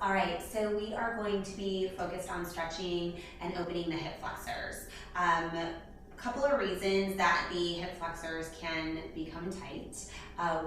All right, so we are going to be focused on stretching and opening the hip flexors. A couple of reasons that the hip flexors can become tight.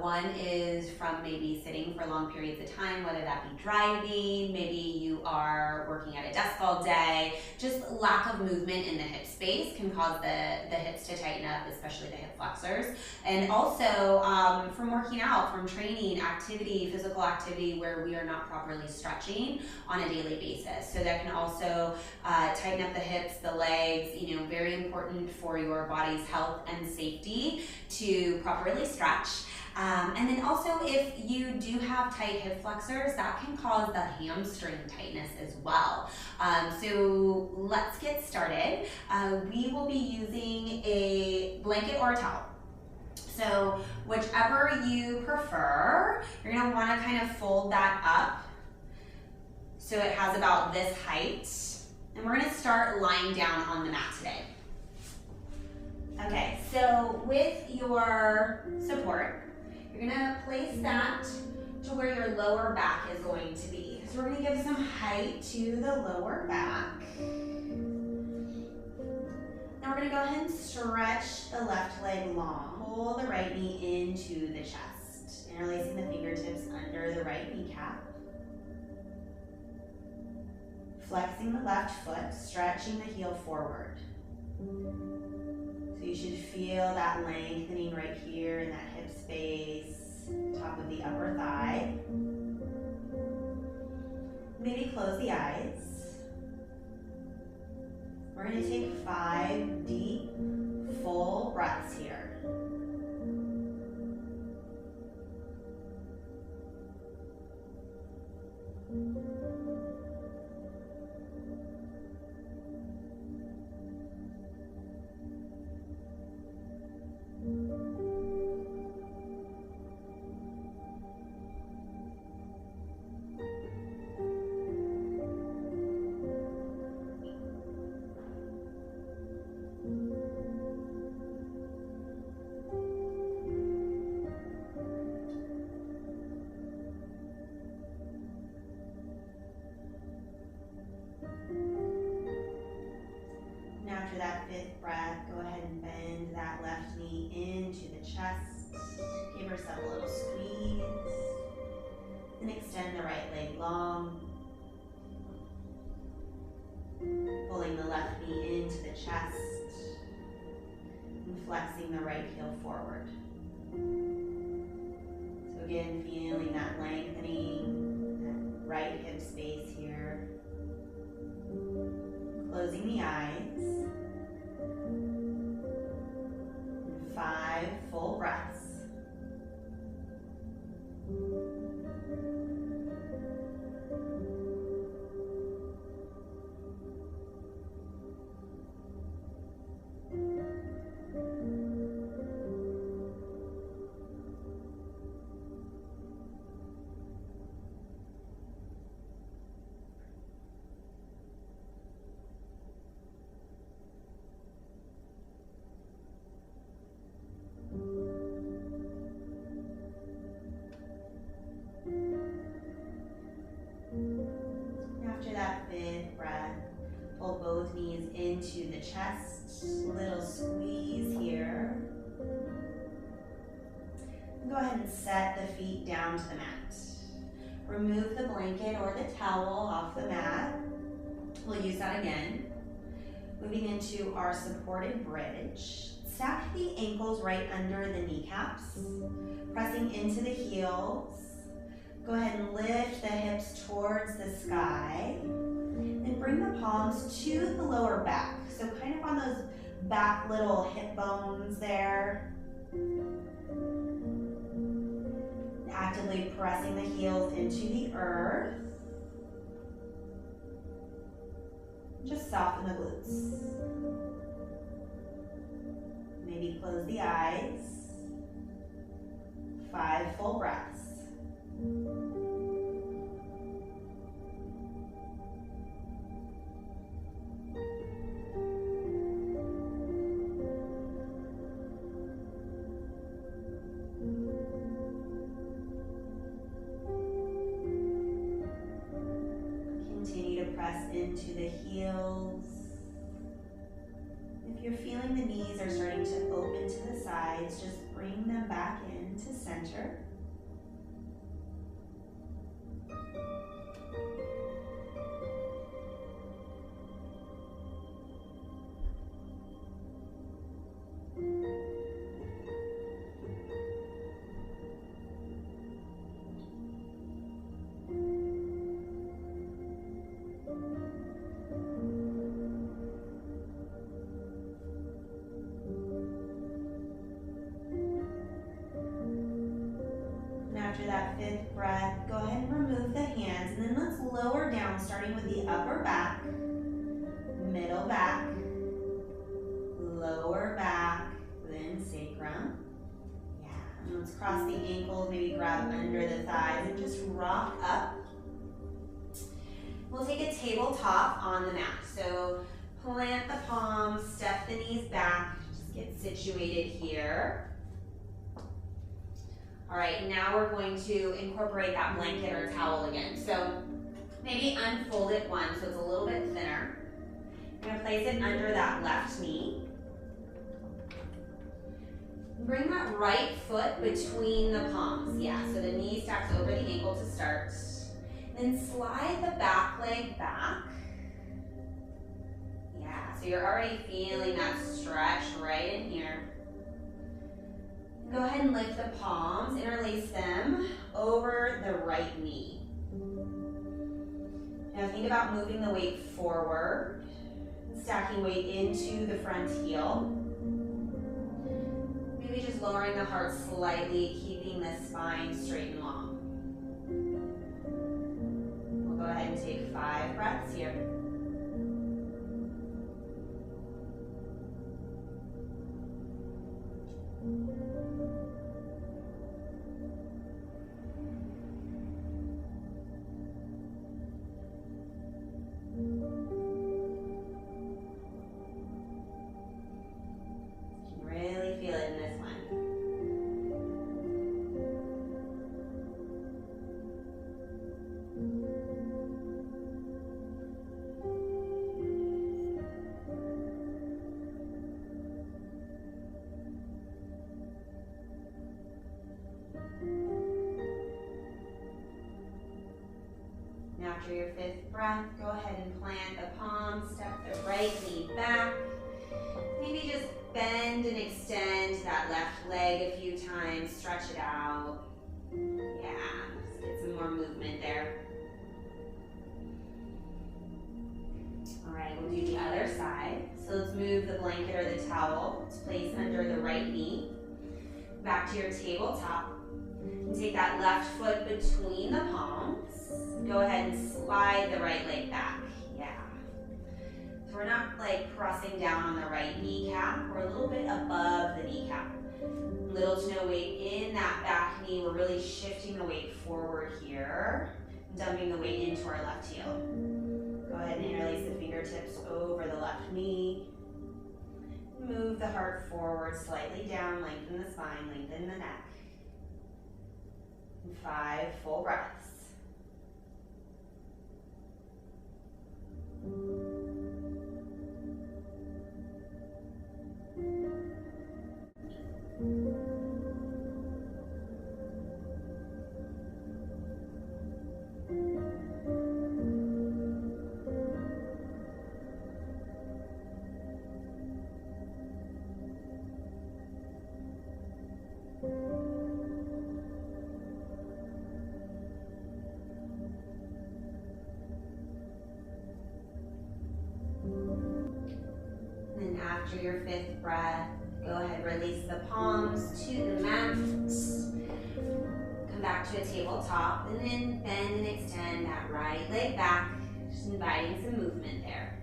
One is from maybe sitting for long periods of time, whether that be driving, maybe you are working at a desk all day. Just lack of movement in the hip space can cause the hips to tighten up, especially the hip flexors. And also from working out, from training, activity, physical activity where we are not properly stretching on a daily basis. So that can also tighten up the hips, the legs, very important for your body's health and safety to properly stretch. And then also if you do have tight hip flexors, that can cause the hamstring tightness as well. So let's get started. We will be using a blanket or a towel. So whichever you prefer, you're gonna wanna kind of fold that up so it has about this height. And we're gonna start lying down on the mat today. Okay, so with your support, you're gonna place that to where your lower back is going to be. So we're gonna give some height to the lower back. Now we're gonna go ahead and stretch the left leg long. Pull the right knee into the chest, interlacing the fingertips under the right kneecap. Flexing the left foot, stretching the heel forward. So you should feel that lengthening right here in that hip space, top of the upper thigh. Maybe close the eyes. We're going to take 5 deep, full breaths here. After that 5th breath, go ahead and bend that left knee into the chest. Give yourself a little squeeze. Then extend the right leg long. Pulling the left knee into the chest. And flexing the right heel forward. So again, feeling that lengthening, that right hip space here. Closing the eyes. 5 full breaths. After that 5th breath, pull both knees into the chest, little squeeze here. Go ahead and set the feet down to the mat. Remove the blanket or the towel off the mat. We'll use that again. Moving into our supported bridge. Stack the ankles right under the kneecaps, pressing into the heels. Go ahead and lift the hips towards the sky. Then bring the palms to the lower back. So kind of on those back little hip bones there. Actively pressing the heels into the earth. Just soften the glutes. Maybe close the eyes. 5 full breaths. press into the heels. If you're feeling the knees are starting to open to the sides, just bring them back into center. After that fifth breath, go ahead and remove the hands, and then let's lower down, starting with the upper back, middle back, lower back, then sacrum. Yeah, and let's cross the ankles, maybe grab under the thighs, and just rock up. We'll take a tabletop on the mat. So plant the palms, step the knees back, just get situated here. All right, now we're going to incorporate that blanket or towel again. So maybe unfold it once so it's a little bit thinner. You're gonna place it under that left knee. Bring that right foot between the palms. Yeah, so the knee stacks over the ankle to start. Then slide the back leg back. Yeah, so you're already feeling that stretch right in here. Go ahead and lift the palms, interlace them over the right knee. Now think about moving the weight forward, stacking weight into the front heel. Maybe just lowering the heart slightly, keeping the spine straight and long. We'll go ahead and take 5 breaths here. After your 5th breath, go ahead and plant the palms, step the right knee back. Maybe just bend and extend that left leg a few times, stretch it out. Yeah, just get some more movement there. All right, we'll do the other side. So let's move the blanket or the towel to place under the right knee. Back to your tabletop. And take that left foot between the palms. Go ahead and slide the right leg back. Yeah. So we're not like pressing down on the right kneecap. We're a little bit above the kneecap. Little to no weight in that back knee. We're really shifting the weight forward here. Dumping the weight into our left heel. Go ahead and interlace the fingertips over the left knee. Move the heart forward slightly down. Lengthen the spine, lengthen the neck. 5 full breaths. After your 5th breath, go ahead, release the palms to the mat. Come back to a tabletop, and then bend and extend that right leg back, just inviting some movement there.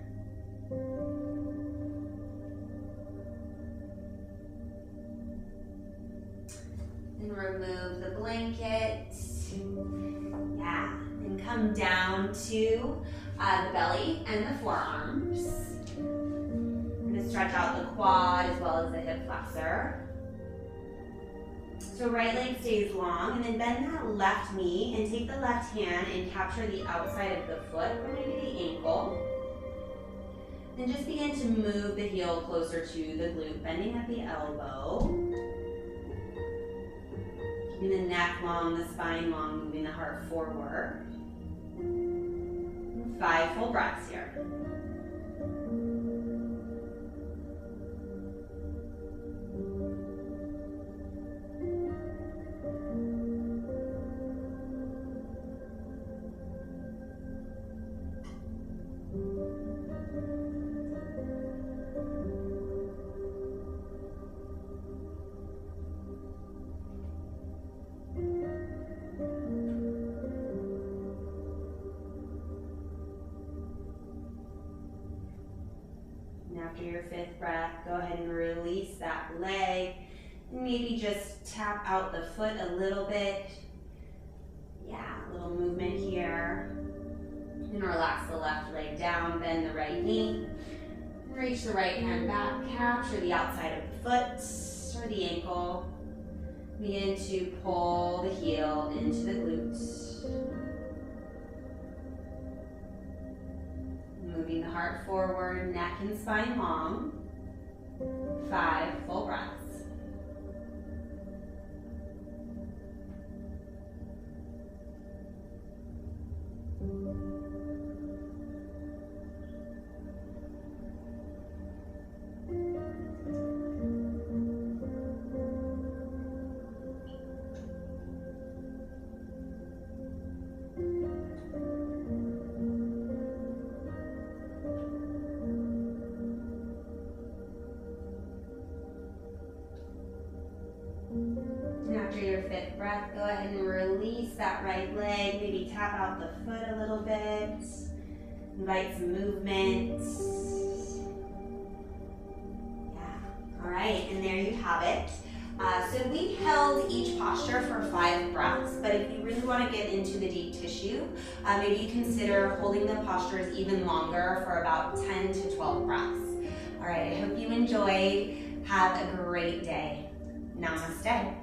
Then remove the blanket. Yeah, and come down to the belly and the forearms. Stretch out the quad as well as the hip flexor. So right leg stays long, and then bend that left knee and take the left hand and capture the outside of the foot or maybe the ankle. Then just begin to move the heel closer to the glute, bending at the elbow. Keeping the neck long, the spine long, moving the heart forward. 5 full breaths here. After your 5th breath, go ahead and release that leg. And maybe just tap out the foot a little bit. Yeah, a little movement here. And relax the left leg down, bend the right knee. Reach the right hand back, capture the outside of the foot or the ankle. Begin to pull the heel into the glutes. Moving the heart forward, neck and spine long. 5 full breaths. After your 5th breath, go ahead and release that right leg. Maybe tap out the foot a little bit. Invite some movement. Yeah. All right, and there you have it. So we held each posture for 5 breaths, but if you really want to get into the deep tissue, maybe you consider holding the postures even longer for about 10 to 12 breaths. All right, I hope you enjoyed. Have a great day. Namaste.